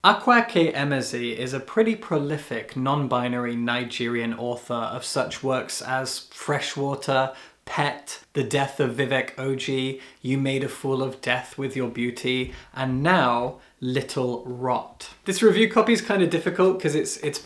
Akwaeke Emezi is a pretty prolific non-binary Nigerian author of such works as Freshwater, Pet, The Death of Vivek Oji, You Made a Fool of Death with Your Beauty, and now Little Rot. This review copy is kind of difficult because it's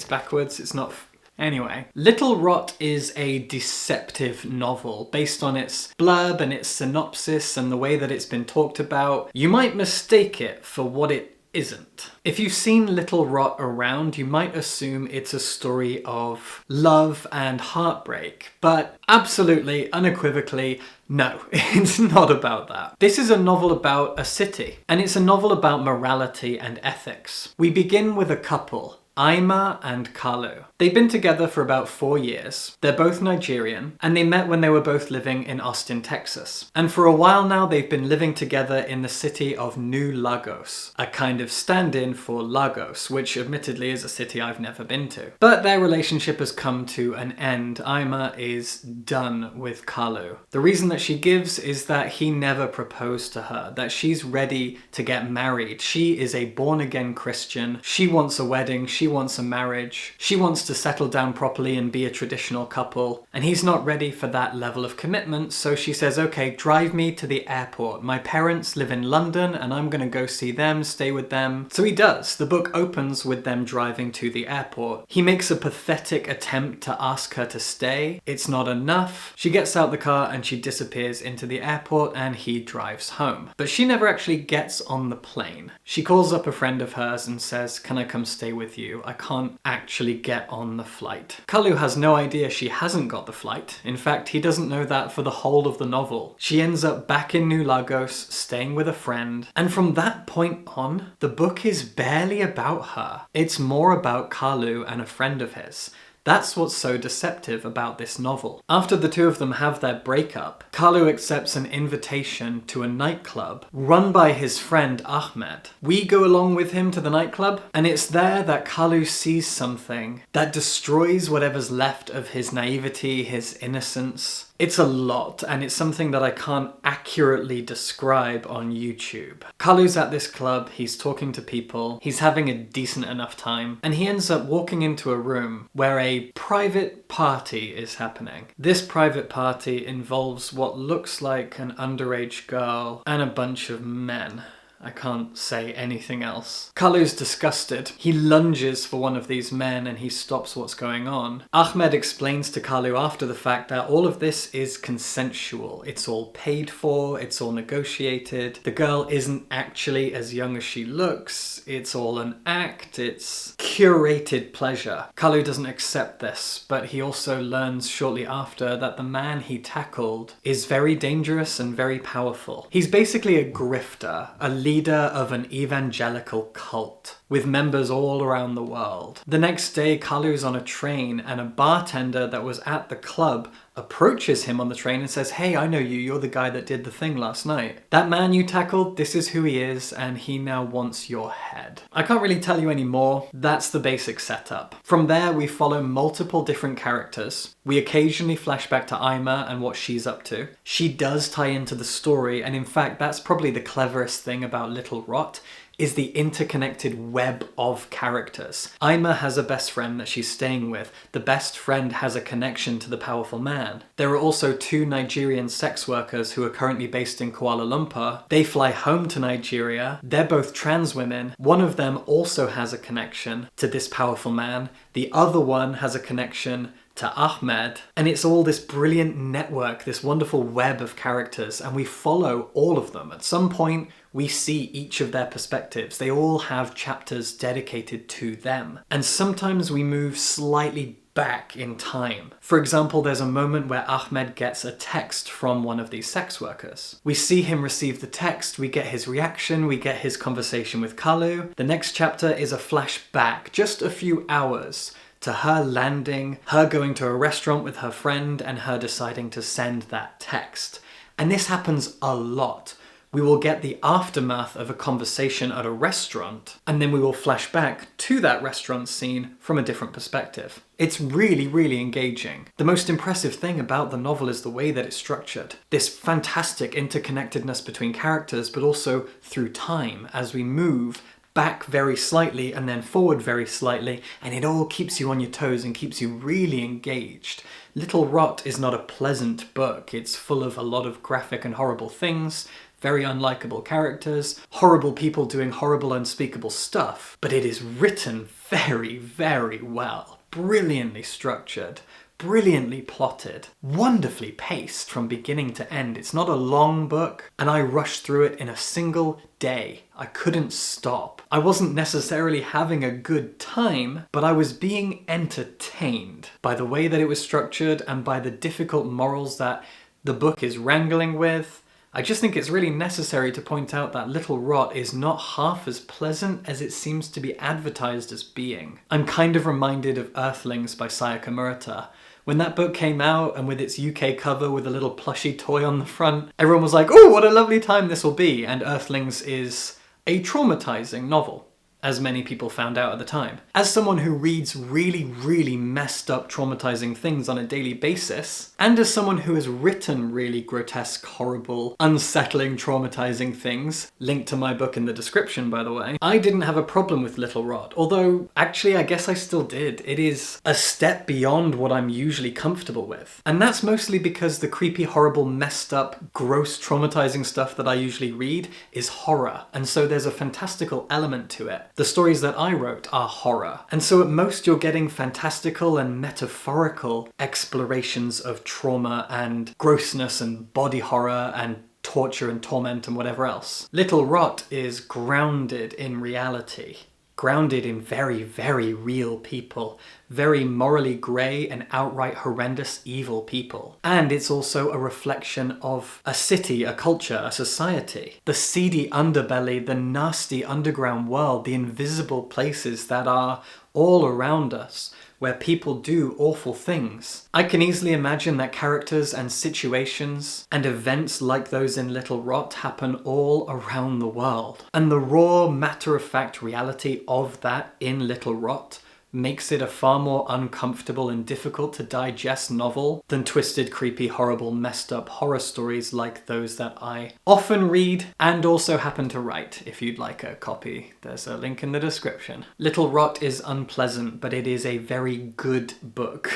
backwards, it's not... Anyway, Little Rot is a deceptive novel based on its blurb and its synopsis and the way that it's been talked about. You might mistake it for what it isn't. If you've seen Little Rot around, you might assume it's a story of love and heartbreak, but absolutely, unequivocally, no, it's not about that. This is a novel about a city, and it's a novel about morality and ethics. We begin with a couple, Aima and Kalu. They've been together for about 4 years. They're both Nigerian, and they met when they were both living in Austin, Texas. And for a while now, they've been living together in the city of New Lagos, a kind of stand-in for Lagos, which admittedly is a city I've never been to. But their relationship has come to an end. Aima is done with Kalu. The reason that she gives is that he never proposed to her, that she's ready to get married. She is a born-again Christian. She wants a wedding. She wants a marriage. She wants to settle down properly and be a traditional couple, and he's not ready for that level of commitment, so she says, okay, drive me to the airport. My parents live in London and I'm gonna go see them, stay with them. So he does. The book opens with them driving to the airport. He makes a pathetic attempt to ask her to stay. It's not enough. She gets out the car and she disappears into the airport and he drives home. But she never actually gets on the plane. She calls up a friend of hers and says, can I come stay with you? I can't actually get on the flight. Kalu has no idea she hasn't got the flight. In fact, he doesn't know that for the whole of the novel. She ends up back in New Lagos, staying with a friend, and from that point on, the book is barely about her. It's more about Kalu and a friend of his. That's what's so deceptive about this novel. After the two of them have their breakup, Kalu accepts an invitation to a nightclub run by his friend Ahmed. We go along with him to the nightclub, and it's there that Kalu sees something that destroys whatever's left of his naivety, his innocence. It's a lot, and it's something that I can't accurately describe on YouTube. Kalu's at this club, he's talking to people, he's having a decent enough time, and he ends up walking into a room where a private party is happening. This private party involves what looks like an underage girl and a bunch of men. I can't say anything else. Kalu's disgusted. He lunges for one of these men and he stops what's going on. Ahmed explains to Kalu after the fact that all of this is consensual. It's all paid for, it's all negotiated. The girl isn't actually as young as she looks. It's all an act, it's curated pleasure. Kalu doesn't accept this, but he also learns shortly after that the man he tackled is very dangerous and very powerful. He's basically a grifter, a leader of an evangelical cult with members all around the world. The next day, Kalu's on a train and a bartender that was at the club approaches him on the train and says, hey, I know you, you're the guy that did the thing last night. That man you tackled, this is who he is, and he now wants your head. I can't really tell you any more. That's the basic setup. From there, we follow multiple different characters. We occasionally flash back to Aima and what she's up to. She does tie into the story, and in fact, that's probably the cleverest thing about Little Rot, is the interconnected web of characters. Aima has a best friend that she's staying with. The best friend has a connection to the powerful man. There are also 2 Nigerian sex workers who are currently based in Kuala Lumpur. They fly home to Nigeria. They're both trans women. One of them also has a connection to this powerful man. The other one has a connection to Ahmed, and it's all this brilliant network, this wonderful web of characters, and we follow all of them. At some point, we see each of their perspectives. They all have chapters dedicated to them. And sometimes we move slightly back in time. For example, there's a moment where Ahmed gets a text from one of these sex workers. We see him receive the text, we get his reaction, we get his conversation with Kalu. The next chapter is a flashback, just a few hours, to her landing, her going to a restaurant with her friend, and her deciding to send that text. And this happens a lot. We will get the aftermath of a conversation at a restaurant, and then we will flash back to that restaurant scene from a different perspective. It's really, really engaging. The most impressive thing about the novel is the way that it's structured. This fantastic interconnectedness between characters, but also through time as we move back very slightly and then forward very slightly, and it all keeps you on your toes and keeps you really engaged. Little Rot is not a pleasant book. It's full of a lot of graphic and horrible things, very unlikable characters, horrible people doing horrible unspeakable stuff, but it is written very, very well. Brilliantly structured, brilliantly plotted, wonderfully paced from beginning to end. It's not a long book, and I rushed through it in a single day. I couldn't stop. I wasn't necessarily having a good time, but I was being entertained by the way that it was structured and by the difficult morals that the book is wrangling with. I just think it's really necessary to point out that Little Rot is not half as pleasant as it seems to be advertised as being. I'm kind of reminded of Earthlings by Sayaka Murata. When that book came out, and with its UK cover with a little plushy toy on the front, everyone was like, oh, what a lovely time this will be, and Earthlings is a traumatizing novel, as many people found out at the time. As someone who reads really, really messed up, traumatizing things on a daily basis, and as someone who has written really grotesque, horrible, unsettling, traumatizing things, linked to my book in the description, by the way, I didn't have a problem with Little Rot, although actually I guess I still did. It is a step beyond what I'm usually comfortable with. And that's mostly because the creepy, horrible, messed up, gross, traumatizing stuff that I usually read is horror, and so there's a fantastical element to it. The stories that I wrote are horror, and so at most you're getting fantastical and metaphorical explorations of trauma and grossness and body horror and torture and torment and whatever else. Little Rot is grounded in reality. Grounded in very, very real people. Very morally grey and outright horrendous evil people. And it's also a reflection of a city, a culture, a society. The seedy underbelly, the nasty underground world, the invisible places that are all around us, where people do awful things. I can easily imagine that characters and situations and events like those in Little Rot happen all around the world. And the raw, matter-of-fact reality of that in Little Rot makes it a far more uncomfortable and difficult to digest novel than twisted, creepy, horrible, messed up horror stories like those that I often read and also happen to write. If you'd like a copy, there's a link in the description. Little Rot is unpleasant, but it is a very good book.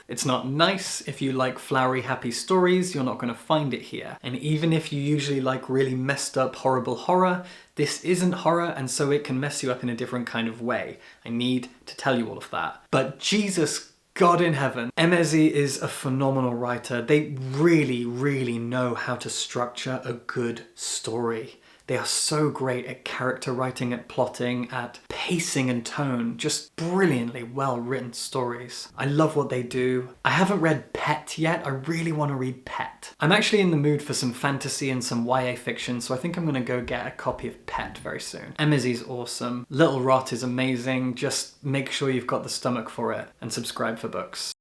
It's not nice. If you like flowery, happy stories, you're not going to find it here. And even if you usually like really messed up, horrible horror, this isn't horror, and so it can mess you up in a different kind of way. I need to tell you all of that. But Jesus God in heaven, Emezi is a phenomenal writer. They really, really know how to structure a good story. They are so great at character writing, at plotting, at pacing and tone. Just brilliantly well-written stories. I love what they do. I haven't read Pet yet. I really want to read Pet. I'm actually in the mood for some fantasy and some YA fiction, so I think I'm going to go get a copy of Pet very soon. Emezi's awesome. Little Rot is amazing. Just make sure you've got the stomach for it and subscribe for books.